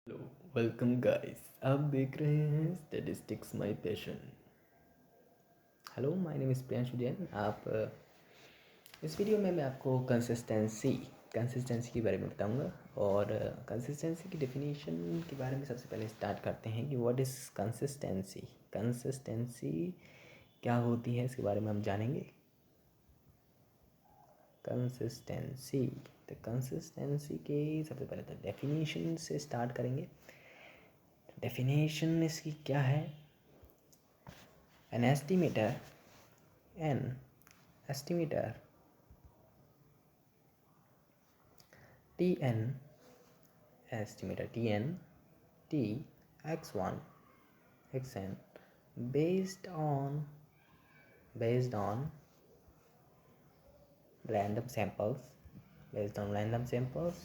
Hello, welcome guys. आप देख रहे हैं statistics my passion. Hello, my name is Priyanshu Jain. इस वीडियो में मैं आपको कंसिस्टेंसी के बारे में बताऊंगा। और कंसिस्टेंसी की डेफिनेशन के बारे में सबसे पहले स्टार्ट करते हैं कि व्हाट इज़ कंसिस्टेंसी। कंसिस्टेंसी क्या होती है, इसके बारे में हम जानेंगे। कंसिस्टेंसी, तो कंसिस्टेंसी के सबसे पहले तो डेफिनेशन से स्टार्ट करेंगे। डेफिनेशन इसकी क्या है? An estimator, an estimator, Tn, estimator Tn, T, x1, xn, based on based on random samples, based on random samples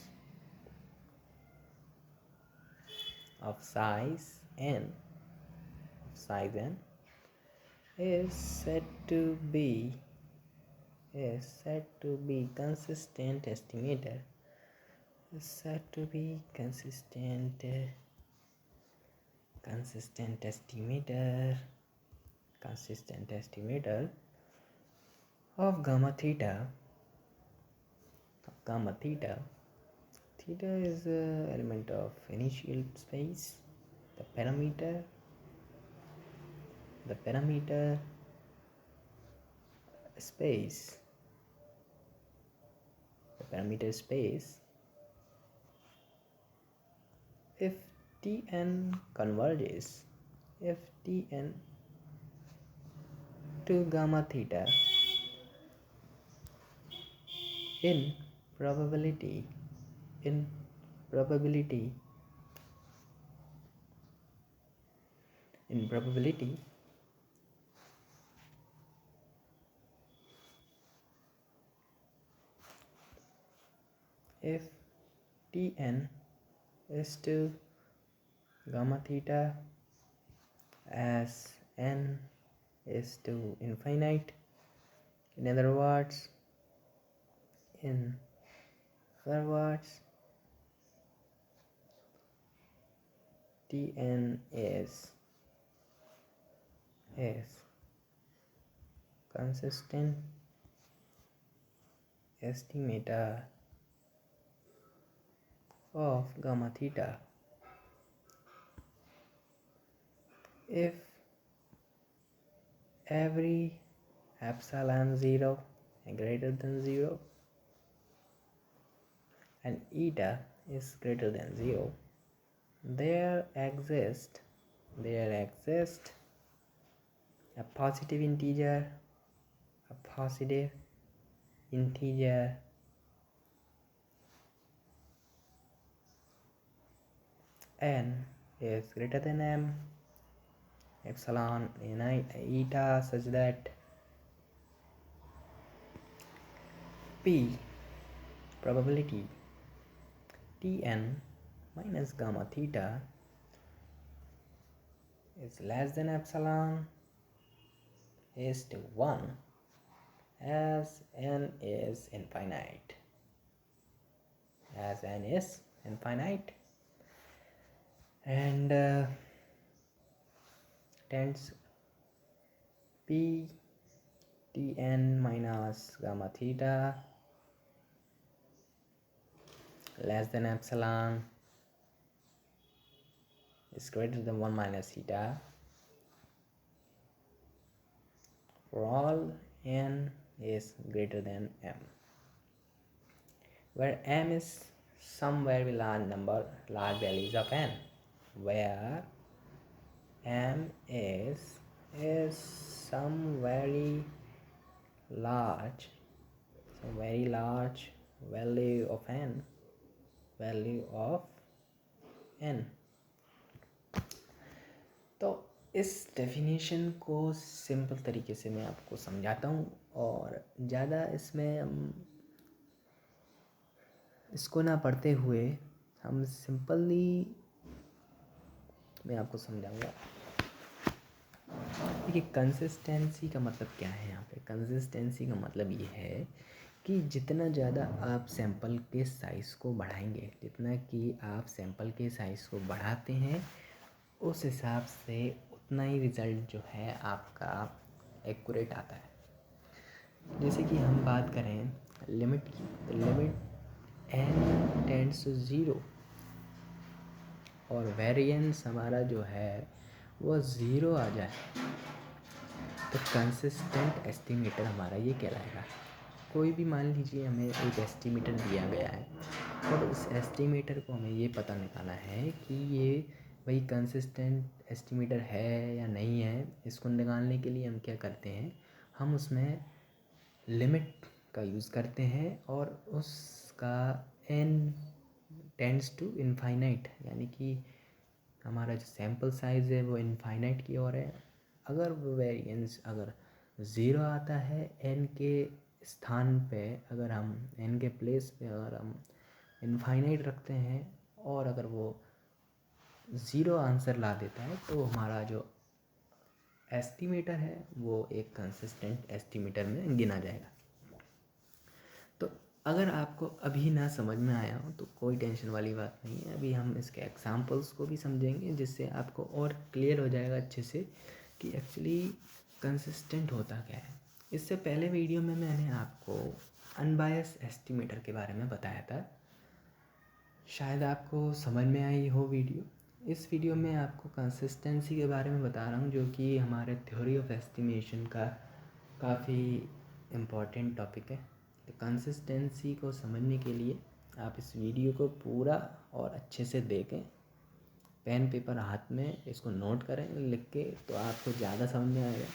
of size n, is said to be consistent estimator, is said to be consistent estimator of gamma theta. Theta is the element of initial space. The parameter space if Tn converges, if Tn to gamma theta in probability if Tn is to gamma theta as n is to infinite. In other words, Tn is consistent estimator of gamma theta if every epsilon 0 greater than 0 and eta is greater than 0, there exists a positive integer n is greater than m epsilon and eta such that p probability Tn minus gamma theta is less than epsilon is to 1 as n is infinite, and tends p Tn minus gamma theta less than epsilon is greater than 1 minus theta for all n is greater than m, where m is some very large values of n, where m is some very large value of n. तो इस definition को simple तरीके से मैं आपको समझाता हूँ, और ज़्यादा इसमें हम इसको ना पढ़ते हुए हम सिंपली मैं आपको समझाऊंगा। देखिए, कंसिस्टेंसी का मतलब क्या है। यहाँ पे कंसिस्टेंसी का मतलब ये है कि जितना ज़्यादा आप सैंपल के साइज़ को बढ़ाएंगे, जितना कि आप सैंपल के साइज़ को बढ़ाते हैं, उस हिसाब से उतना ही रिज़ल्ट जो है आपका एक्यूरेट आता है। जैसे कि हम बात करें लिमिट की, तो लिमिट n टेंड्स टू 0 और वेरिएंस हमारा जो है वो 0 आ जाए तो कंसिस्टेंट एस्टिमेटर हमारा ये कहलाएगा। कोई भी मान लीजिए हमें एक एस्टिमेटर दिया गया है और उस एस्टिमेटर को हमें ये पता निकालना है कि ये भाई कंसिस्टेंट एस्टिमेटर है या नहीं है। इसको निकालने के लिए हम क्या करते हैं, हम उसमें लिमिट का यूज़ करते हैं और उसका n टेंड्स टू इनफाइनाइट, यानी कि हमारा जो सैम्पल साइज़ है वो इनफाइनाइट की ओर है। अगर वो वेरिएंस अगर 0 आता है n के स्थान पे, अगर हम n के प्लेस पे अगर हम इनफाइनाइट रखते हैं और अगर वो 0 आंसर ला देता है तो हमारा जो एस्टिमेटर है वो एक कंसिस्टेंट एस्टिमेटर में गिना जाएगा। तो अगर आपको अभी ना समझ में आया हो तो कोई टेंशन वाली बात नहीं है, अभी हम इसके एग्जांपल्स को भी समझेंगे जिससे आपको और क्लियर हो जाएगा अच्छे से कि एक्चुअली कंसिस्टेंट होता क्या है। इससे पहले वीडियो में मैंने आपको अनबायस एस्टिमेटर के बारे में बताया था, शायद आपको समझ में आई हो वीडियो। इस वीडियो में आपको कंसिस्टेंसी के बारे में बता रहा हूँ, जो कि हमारे थ्योरी ऑफ एस्टिमेशन का काफ़ी इम्पॉर्टेंट टॉपिक है। तो कंसिस्टेंसी को समझने के लिए आप इस वीडियो को पूरा और अच्छे से देखें, पेन पेपर हाथ में इसको नोट करें लिख के, तो आपको ज़्यादा समझ में आएगा।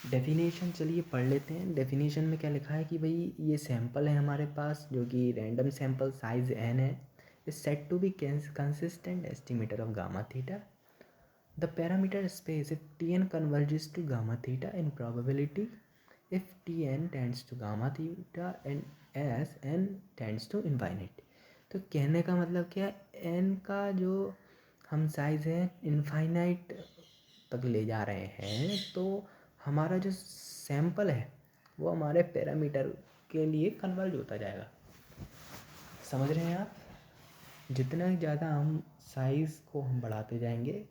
डेफिनेशन चलिए पढ़ लेते हैं। डेफिनेशन में क्या लिखा है कि भाई ये सैंपल है हमारे पास जो कि रैंडम सैंपल साइज n है, is said to be consistent estimator of gamma theta. The parameter space if Tn converges to gamma theta in probability if Tn tends to gamma theta and as n tends to infinite। तो कहने का मतलब क्या है, n का जो हम size है इनफाइनाइट तक ले जा रहे हैं, तो हमारा जो सैंपल है वो हमारे पैरामीटर के लिए कन्वर्ज होता जाएगा। समझ रहे हैं आप? जितना ज़्यादा हम साइज़ को हम बढ़ाते जाएंगे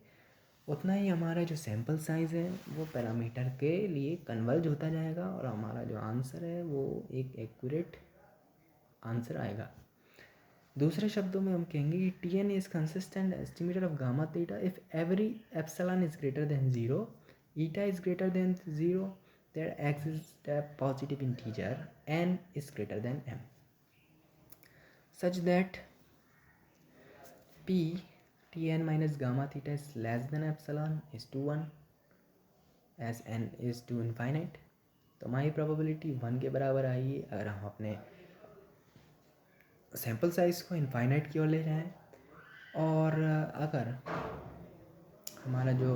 उतना ही हमारा जो सैंपल साइज़ है वो पैरामीटर के लिए कन्वर्ज होता जाएगा और हमारा जो आंसर है वो एक एक्यूरेट आंसर आएगा। दूसरे शब्दों में हम कहेंगे कि Tn is consistent estimator of gamma theta if every epsilon is greater than 0, eta is greater than 0, there exist a positive integer n is greater than m, such that p Tn minus gamma theta is less than epsilon is to 1 as n is to infinite। तो हमारी probability 1 के बराबर आई है अगर हम अपने sample size को infinite की ओर ले जाएं, और अगर हमारा जो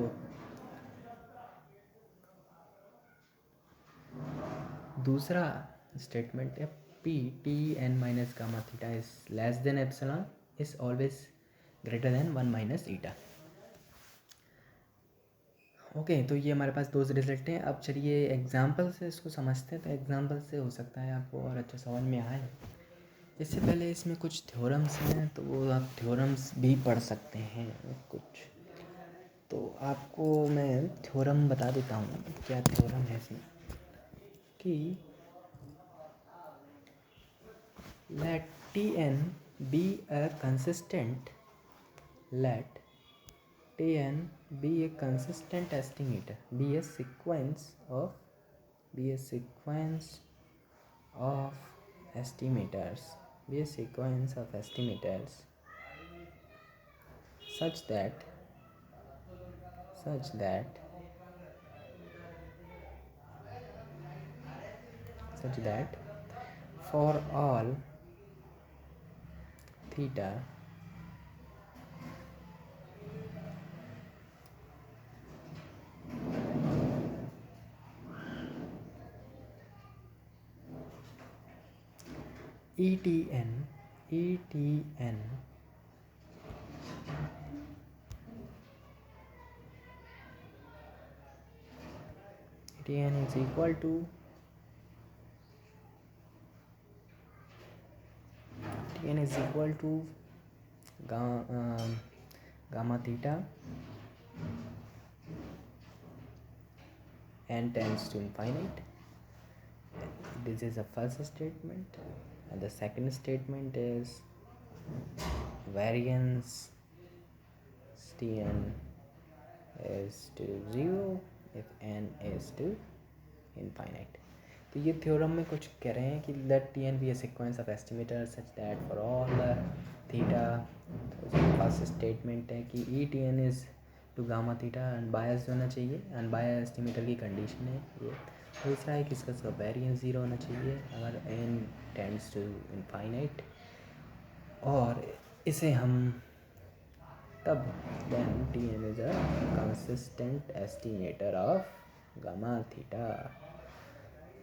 दूसरा स्टेटमेंट है P T N minus gamma theta is less than epsilon is always greater than 1 minus eta. Okay, तो ये हमारे पास दो रिजल्ट हैं। अब चलिए एग्जाम्पल से इसको समझते हैं। तो एग्जाम्पल से हो सकता है आपको और अच्छा समझ में आए। इससे पहले इसमें कुछ थ्योरम्स हैं, तो वो आप थ्योरम्स भी पढ़ सकते हैं कुछ। तो आपको मैं थ्योरम बता देता हूँ क्या थ्योरम है इसमें, कि let Tn be a consistent let Tn be a consistent estimator, be a sequence of estimators, be a sequence of estimators such that for all theta Etn is equal to N is equal to gamma theta n tends to infinite. This is the first statement, and the second statement is variance Tn is to 0 if n is to infinite. तो ये theorem में कुछ कह रहे हैं कि let Tn be a sequence of estimators such that for all theta, तो first statement है कि E T N is to gamma theta unbiased होना चाहिए, अनबायस्ड एस्टिमेटर की कंडीशन है ये। दूसरा है कि इसका वेरिएंस ज़ीरो होना चाहिए अगर n टेंड्स टू इनफाइनाइट, और इसे हम तब then Tn is a consistent estimator of gamma theta.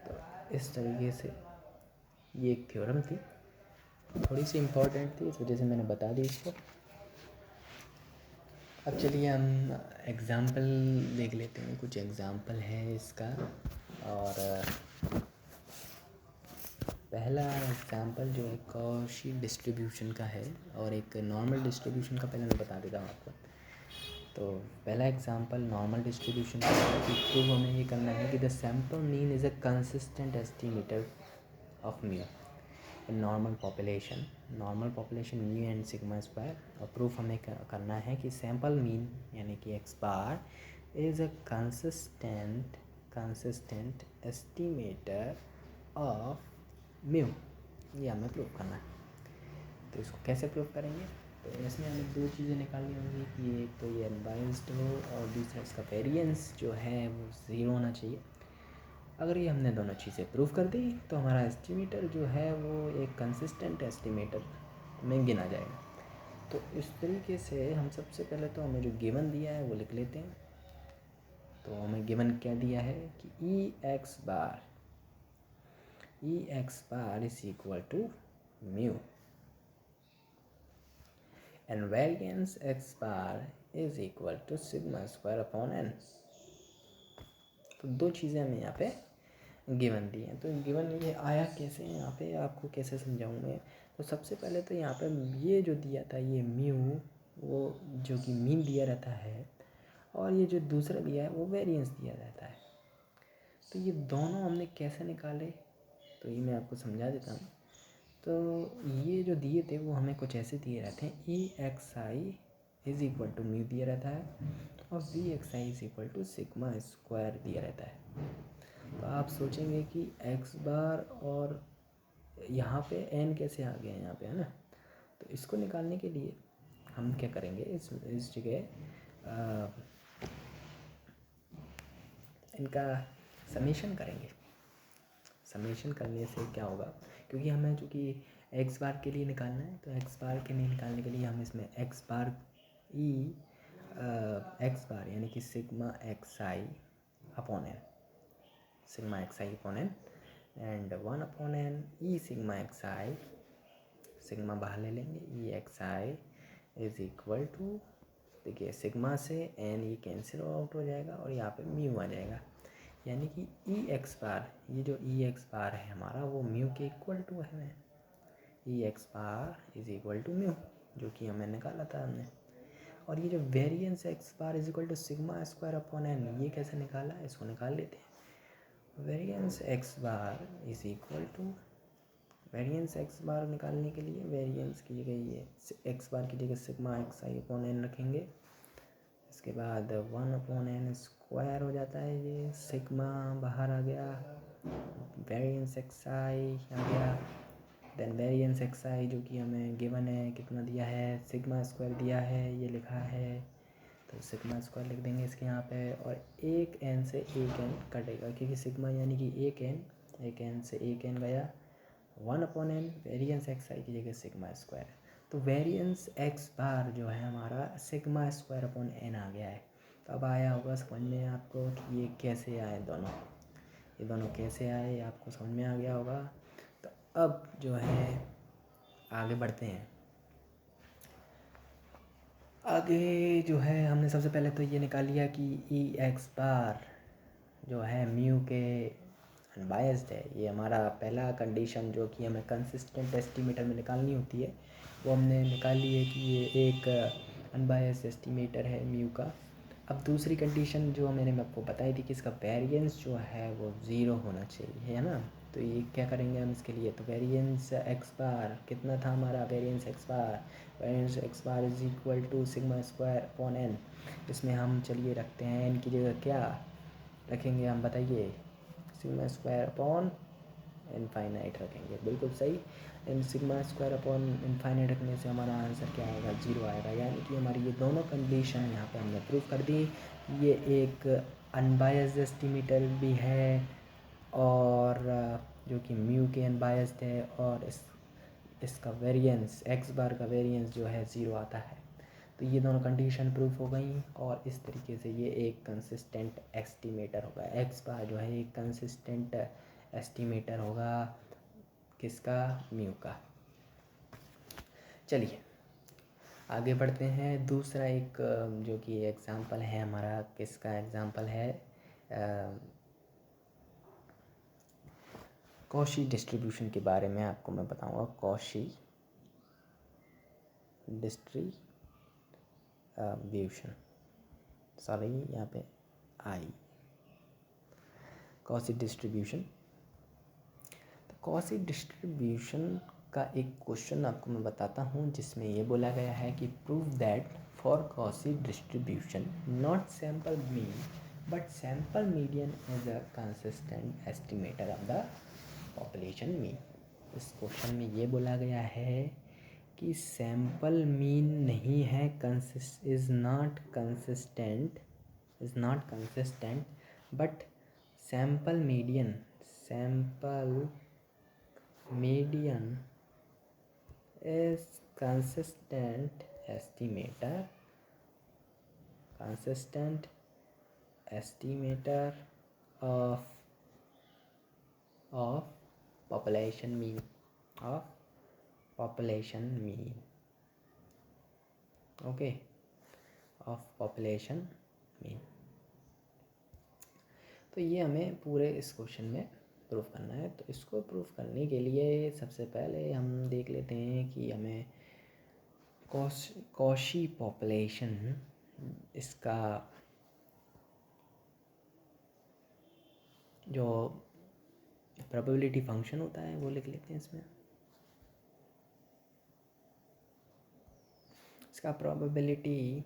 तो इस तरीके से ये एक थ्योरम थी, थोड़ी सी इम्पोर्टेंट थी, इस वजह से मैंने बता दी इसको। अब चलिए हम एग्ज़ाम्पल देख लेते हैं, कुछ एग्ज़ाम्पल है इसका। और पहला एग्ज़ाम्पल जो है कॉशी डिस्ट्रीब्यूशन का है, और एक नॉर्मल डिस्ट्रीब्यूशन का पहले मैं बता देता हूँ आपको। तो पहला एग्ज़ाम्पल नॉर्मल डिस्ट्रीब्यूशन का है कि प्रूव हमें ये करना है कि the sample mean is a consistent estimator of mu in normal population mu and sigma square. और प्रूफ हमें करना है कि सैम्पल मीन यानी कि x bar is a consistent estimator of mu. ये हमें प्रूव करना है। तो इसको कैसे प्रूव करेंगे? तो इसमें हमें दो चीज़ें निकालनी होंगी कि एक तो ये अनबायस्ड हो और दूसरा इसका वेरिएंस जो है वो ज़ीरो होना चाहिए। अगर ये हमने दोनों चीज़ें प्रूव कर दी तो हमारा एस्टिमेटर जो है वो एक कंसिस्टेंट एस्टिमेटर में गिना जाएगा। तो इस तरीके से हम सबसे पहले तो हमें जो गिवन दिया है वो लिख लेते हैं। तो हमें गिवन क्या दिया है कि E X bar is equal to mu and variance X bar is equal to sigma square upon N. तो दो चीज़ें हमें यहाँ पे गिवन दी हैं। तो गिवन ये आया कैसे, यहाँ पे आपको कैसे समझाऊँ मैं। तो सबसे पहले तो यहाँ पे ये जो दिया था ये म्यू, वो जो कि मीन दिया रहता है, और ये जो दूसरा दिया है वो वेरिएंस दिया रहता है। तो ये दोनों हमने कैसे निकाले, तो ये मैं आपको समझा देता हूँ। तो ये जो दिए थे वो हमें कुछ ऐसे दिए रहते हैं, E X I is equal to mu दिया रहता है और V X I is equal to sigma square दिया रहता है। तो आप सोचेंगे कि एक्स बार और यहाँ पे एन कैसे आ गया यहाँ पे, है ना। तो इसको निकालने के लिए हम क्या करेंगे, इस जगह इनका समेशन करेंगे। समेशन करने से क्या होगा, क्योंकि हमें चूँकि एक्स बार के लिए निकालना है, तो एक्स बार के लिए निकालने के लिए हम इसमें एक्स बार ई एक्स बार यानी कि sigma X I upon N, sigma X I upon N and 1 upon N E sigma X I, sigma बाहर ले लेंगे, E X I is equal to, देखिए सिग्मा से एन ई कैंसिल आउट हो जाएगा और यहाँ पे म्यू आ जाएगा, यानी कि ई एक्स बार, ये जो ई एक्स बार है हमारा वो म्यू के इक्वल टू है। E X bar is equal to mu, जो कि हमें निकाला था हमने। और ये जो variance X bar is equal to sigma square upon N, ये कैसे निकाला है, इसको निकाल लेते हैं। Variance X bar is equal to, variance X bar निकालने के लिए वेरिएंस की जगह ये एक्स बार की जगह sigma X I upon N रखेंगे। इसके बाद 1 अपॉन एन स्क्वायर हो जाता है, ये सिग्मा बाहर आ गया, वेरिएंस एक्स आई आ गया, देन वेरिएंस एक्स आई जो कि हमें गिवन है कितना दिया है, सिग्मा स्क्वायर दिया है, ये लिखा है, तो सिग्मा स्क्वायर लिख देंगे इसके यहाँ पे। और एक एन से एक एन कटेगा, क्योंकि सिग्मा यानी कि एक एन से एक एन गया, 1 अपॉन एन वेरिएंस एक्स आई की जगह सिग्मा स्क्वायर। तो वेरिएंस एक्स बार जो है हमारा सिग्मा स्क्वायर अपॉन एन आ गया है। तो अब आया होगा समझ में आपको कि ये कैसे आए दोनों, ये दोनों कैसे आए आपको समझ में आ गया होगा। तो अब जो है आगे बढ़ते हैं। आगे जो है हमने सबसे पहले तो ये निकाल लिया कि ई एक्स बार जो है म्यू के अनबायस्ड है। ये हमारा पहला कंडीशन जो कि हमें कंसिस्टेंट एस्टीमेटर में निकालनी होती है वो हमने निकाल ली है कि ये एक अनबायस्ड एस्टीमेटर है म्यू का। अब दूसरी कंडीशन जो मैंने आपको बताई थी कि इसका वेरिएंस जो है वो ज़ीरो होना चाहिए, है ना। तो ये क्या करेंगे हम इसके लिए, तो वेरिएंस एक्स बार कितना था हमारा, variance X bar is equal to sigma square upon N. इसमें हम चलिए रखते हैं एन की जगह क्या रखेंगे हम बताइए, सिग्मा स्क्वायर अपॉन इनफाइनाइट रखेंगे, बिल्कुल सही। In sigma square upon infinite रखने से हमारा आंसर क्या आएगा, जीरो आएगा। यानी कि हमारी ये दोनों कंडीशन यहाँ पे हमने प्रूव कर दी। ये एक अनबायस्ड एस्टीमेटर भी है और जो कि म्यू के अनबायस्ड है, और इसका वेरिएंस एक्स बार का वेरिएंस जो है ज़ीरो आता है। तो ये दोनों कंडीशन प्रूफ हो गई और इस तरीके से ये एक कंसिस्टेंट एस्टीमेटर होगा। एक्स बार जो है एक कंसिस्टेंट एस्टीमेटर होगा किसका, म्यू का। चलिए आगे बढ़ते हैं। दूसरा एक जो कि एग्ज़ाम्पल है हमारा, किसका एग्ज़ाम्पल है, कॉशी डिस्ट्रीब्यूशन के बारे में आपको मैं बताऊंगा। कॉशी डिस्ट्रीब्यूशन, सॉरी यहाँ पे आई, कॉशी डिस्ट्रीब्यूशन। तो कॉशी डिस्ट्रीब्यूशन का एक क्वेश्चन आपको मैं बताता हूँ जिसमें ये बोला गया है कि prove that for Cauchy distribution not sample mean but sample median is a consistent estimator of the population mean. इस क्वेश्चन में ये बोला गया है कि सैम्पल मीन नहीं है, is not consistent but sample median is consistent estimator of population mean okay, of population mean। तो ये हमें पूरे इस क्वेश्चन में प्रूफ करना है। तो इसको प्रूफ करने के लिए सबसे पहले हम देख लेते हैं कि हमें कॉशी पॉपुलेशन, इसका जो प्रोबेबिलिटी फंक्शन होता है वो लिख लेते हैं इसमें। इसका प्रोबेबिलिटी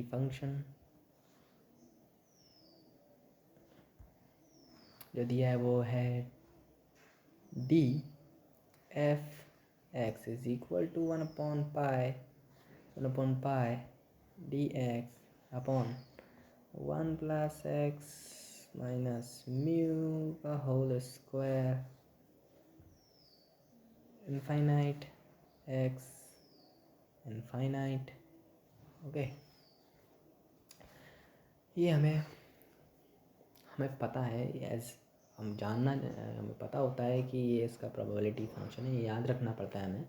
फंक्शन जो दिया है वो है D F X is equal to 1/पाई D X upon 1 plus X minus mu का whole square infinite X infinite. Okay, ये हमें पता है, एज हमें पता होता है कि ये इसका प्रोबेबिलिटी फंक्शन है, ये याद रखना पड़ता है हमें।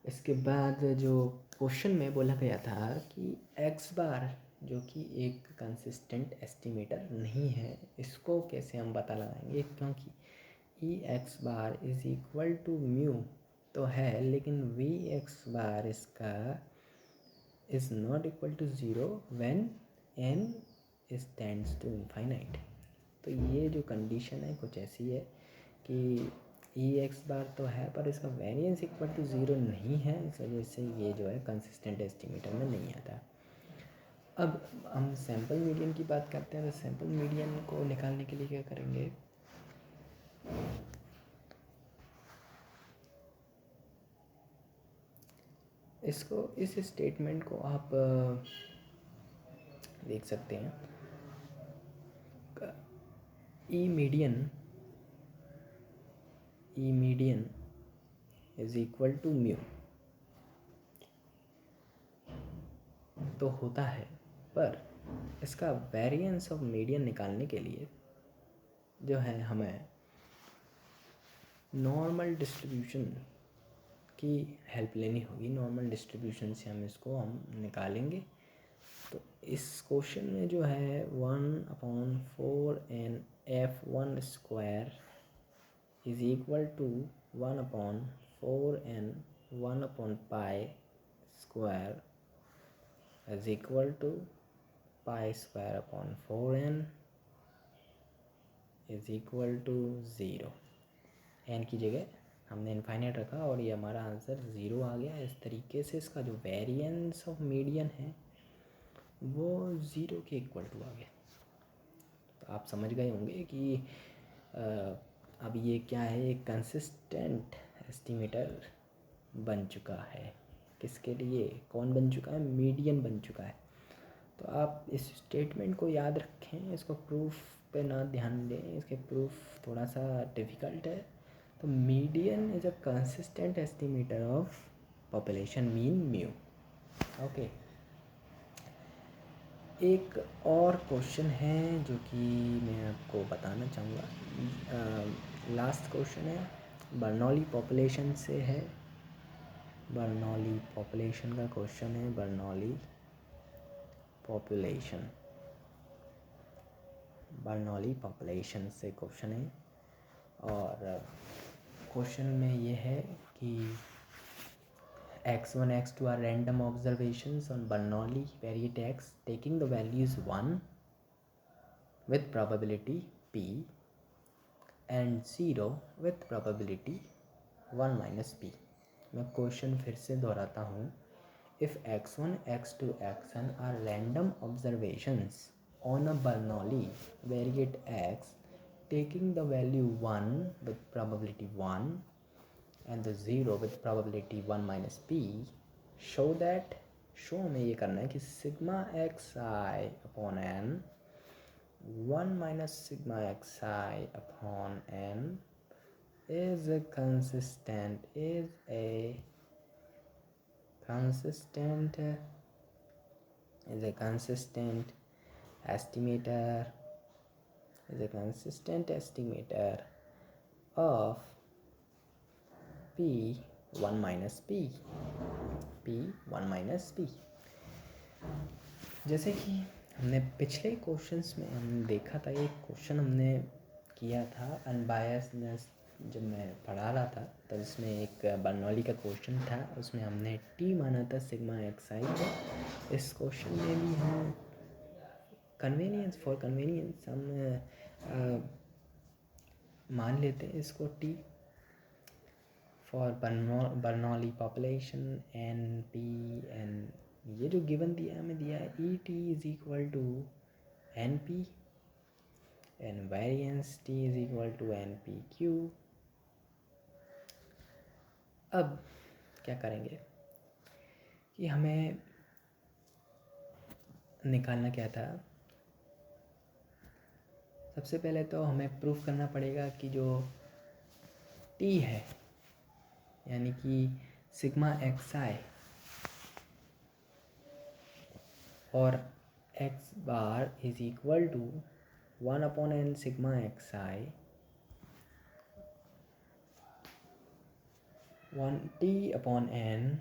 इसके बाद जो क्वेश्चन में बोला गया था कि एक्स बार जो कि एक कंसिस्टेंट एस्टिमेटर नहीं है, इसको कैसे हम पता लगाएंगे, क्योंकि E X bar is equal to mu तो है, लेकिन वी एक्स बार इसका is not equal to zero when N is tends to infinite. तो ये जो कंडीशन है कुछ ऐसी है कि ई एक्स बार तो है पर इसका वेरिएंस इक्वल टू ज़ीरो नहीं है, इस वजह से ये जो है कंसिस्टेंट एस्टिमेटर में नहीं आता। अब हम सैम्पल मीडियन की बात करते हैं। तो सैम्पल मीडियन को निकालने के लिए क्या करेंगे, इसको, इस स्टेटमेंट को आप देख सकते हैं, E median is equal to mu तो होता है, पर इसका वेरिएंस ऑफ मीडियन निकालने के लिए जो है हमें नॉर्मल डिस्ट्रीब्यूशन की हेल्प लेनी होगी। नॉर्मल डिस्ट्रीब्यूशन से हम इसको निकालेंगे तो इस क्वेश्चन में जो है 1/4n f1 is equal to 1/4n1/pi² is equal to pi²/4n is equal to 0। N की जगह हमने इनफाइनाइट रखा और ये हमारा आंसर 0 आ गया। इस तरीके से इसका जो वेरिएंस ऑफ मीडियन है वो 0 के इक्वल टू आ गया। तो आप समझ गए होंगे कि अब ये क्या है, एक कंसिस्टेंट एस्टिमेटर बन चुका है। किसके लिए, कौन बन चुका है, मीडियन बन चुका है। तो आप इस स्टेटमेंट को याद रखें, इसको प्रूफ पे ना ध्यान दें, इसके प्रूफ थोड़ा सा डिफ़िकल्ट है। तो median is a consistent estimator of population mean mu. Okay, एक और क्वेश्चन है जो कि मैं आपको बताना चाहूँगा। लास्ट क्वेश्चन है, बर्नौली पॉपुलेशन से है। बर्नौली पॉपुलेशन का क्वेश्चन है, बर्नौली पॉपुलेशन, बर्नौली पॉपुलेशन से क्वेश्चन है। और क्वेश्चन में ये है कि x1 x2 are random observations on Bernoulli variate x taking the values 1 with probability p and 0 with probability 1 minus p। मैं क्वेश्चन फिर से दोहराता हूँ। If x1 x2 xn are random observations on a Bernoulli variate x taking the value 1 with probability 1 and the 0 with probability 1 minus p, show that, show में ये करना है कि sigma xi upon n 1 minus sigma xi upon n is a consistent, is a consistent, is a consistent estimator, is a consistent estimator of p1 minus p, p1 minus p। जैसे कि हमने पिछले questions में हमने देखा था, एक question हमने किया था अनबायसनेस, जब मैं पढ़ा रहा था तब इसमें एक बर्नौली का क्वेश्चन था, उसमें हमने टी माना था सिग्मा एक्स आई को। इस क्वेश्चन में भी हम कन्वीनियंस, फॉर कन्वीनियंस हम मान लेते हैं इसको T for Bernoulli population N P N. ये जो गिवन दिया है, हमें दिया है E T is equal to N P and variance T is equal to N P Q. अब क्या करेंगे कि हमें निकालना क्या था, सबसे पहले तो हमें प्रूफ करना पड़ेगा कि जो टी है यानी कि सिग्मा एक्स आई और X bar is equal to 1/n sigma X I 1t/n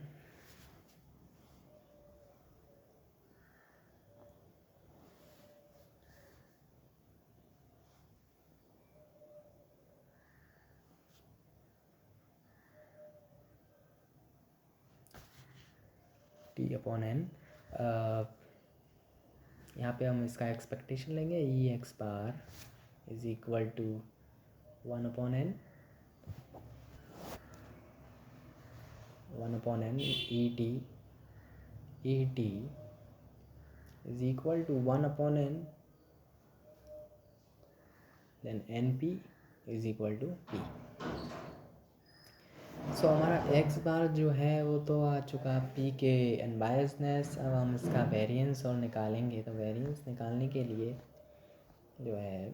t/n। यहाँ पे हम इसका एक्सपेक्टेशन लेंगे, E X bar is equal to 1/n 1/n E T is equal to 1/n then N P is equal to P. So हमारा X बार जो है वो तो आ चुका पी के अनबायसनेस। अब हम इसका वेरिएंस और निकालेंगे, तो वेरिएंस निकालने के लिए जो है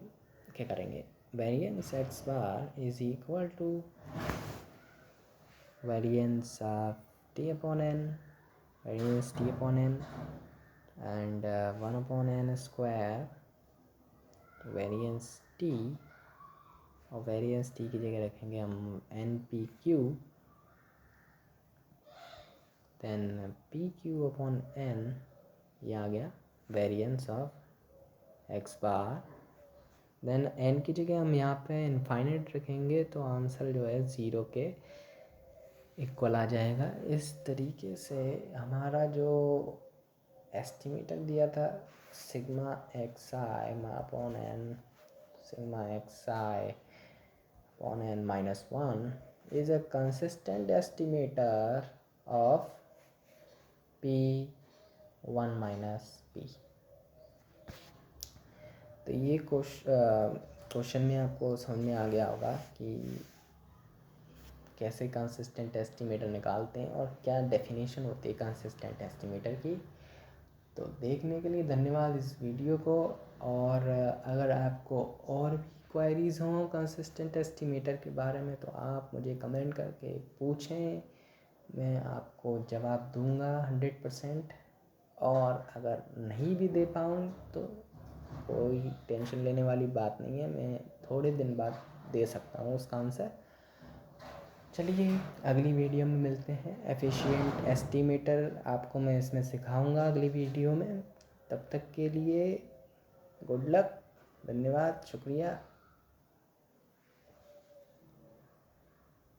क्या करेंगे, variance X bar is equal to variance of t/n, variance t/n and 1/n square variance t, और वेरिएंस t की जगह रखेंगे हम N P Q, then P Q upon N ये आ गया variance of X bar. Then N की जगह हम यहाँ पे इनफाइनाइट रखेंगे तो आंसर जो है 0 के इक्वल आ जाएगा। इस तरीके से हमारा जो एस्टिमेटर दिया था sigma X I upon N, sigma X I upon N minus 1 is a consistent estimator of P1 minus P। तो ये क्वेश्चन में आपको समझ में आ गया होगा कि कैसे कंसिस्टेंट एस्टिमेटर निकालते हैं और क्या डेफिनेशन होती है कंसिस्टेंट एस्टिमेटर की। तो देखने के लिए धन्यवाद इस वीडियो को। और अगर आपको और भी क्वेरीज हों कंसिस्टेंट एस्टिमेटर के बारे में तो आप मुझे कमेंट करके पूछें, मैं आपको जवाब दूंगा 100%। और अगर नहीं भी दे पाऊँ तो कोई टेंशन लेने वाली बात नहीं है, मैं थोड़े दिन बाद दे सकता हूँ उसका आंसर। चलिए अगली वीडियो में मिलते हैं। एफिशिएंट एस्टिमेटर आपको मैं इसमें सिखाऊंगा अगली वीडियो में। तब तक के लिए गुड लक, धन्यवाद, शुक्रिया।